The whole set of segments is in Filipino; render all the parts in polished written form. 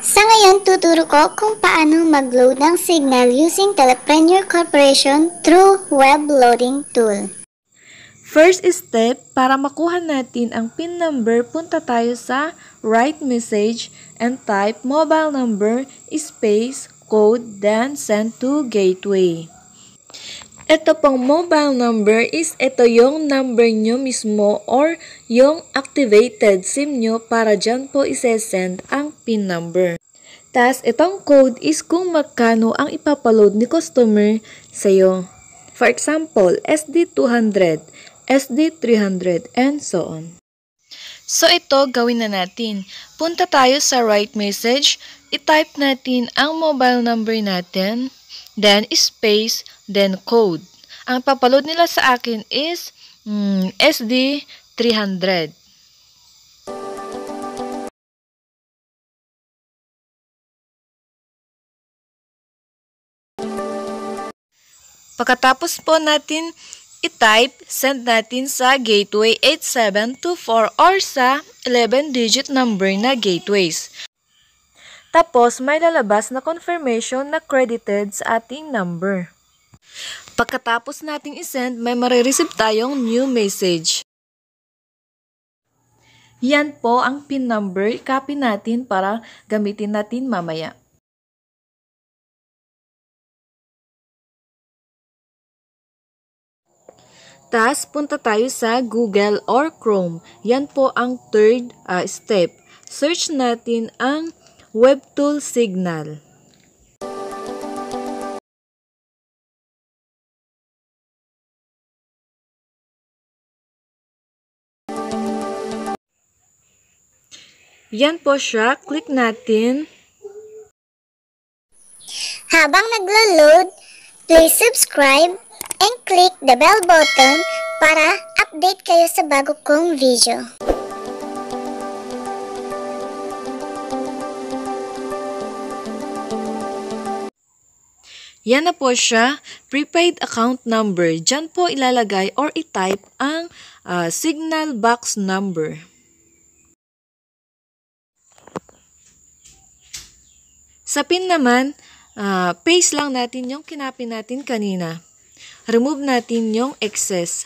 Sa ngayon, tuturo ko kung paano mag-load ng signal using Telepreneur Corporation through web loading tool. First step, para makuha natin ang PIN number, punta tayo sa write message and type mobile number space code then send to gateway. Ito pong mobile number is ito yung number nyo mismo or yung activated SIM nyo para dyan po isesend ang PIN number. Tas itong code is kung magkano ang ipapaload ni customer sa'yo. For example, SD200, SD300, and so on. So ito, gawin na natin. Punta tayo sa write message, i-type natin ang mobile number natin, then space, then code. Ang papaload nila sa akin is SD300. Pagkatapos po natin i-type, send natin sa gateway 8724 or sa 11-digit number na gateways. Tapos, may lalabas na confirmation na credited sa ating number. Pagkatapos nating isend, may marireceive tayong new message. Yan po ang PIN number. I-copy natin para gamitin natin mamaya. Tas, punta tayo sa Google or Chrome. Yan po ang third step. Search natin ang WebTool Signal. Yan po siya. Click natin. Habang naglo-load, please subscribe and click the bell button para update kayo sa bago kong video. Yan na po siya, prepaid account number. Diyan po ilalagay or i-type ang signal box number. Sa PIN naman, paste lang natin yung kinapin natin kanina. Remove natin yung excess.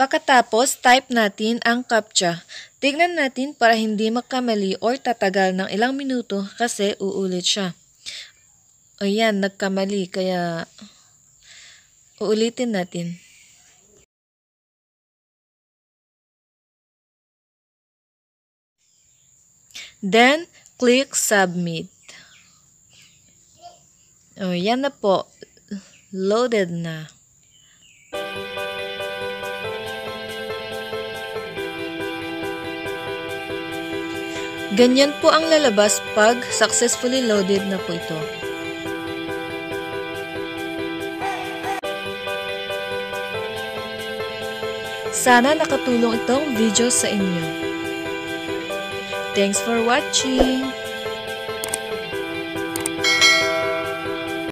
Pagkatapos, type natin ang CAPTCHA. Tignan natin para hindi magkamali or tatagal ng ilang minuto kasi uulit siya. Ayan, nagkamali kaya uulitin natin. Then, click Submit. Yan na po. Loaded na. Ganyan po ang lalabas pag successfully loaded na po ito. Sana nakatulong itong video sa inyo. Thanks for watching!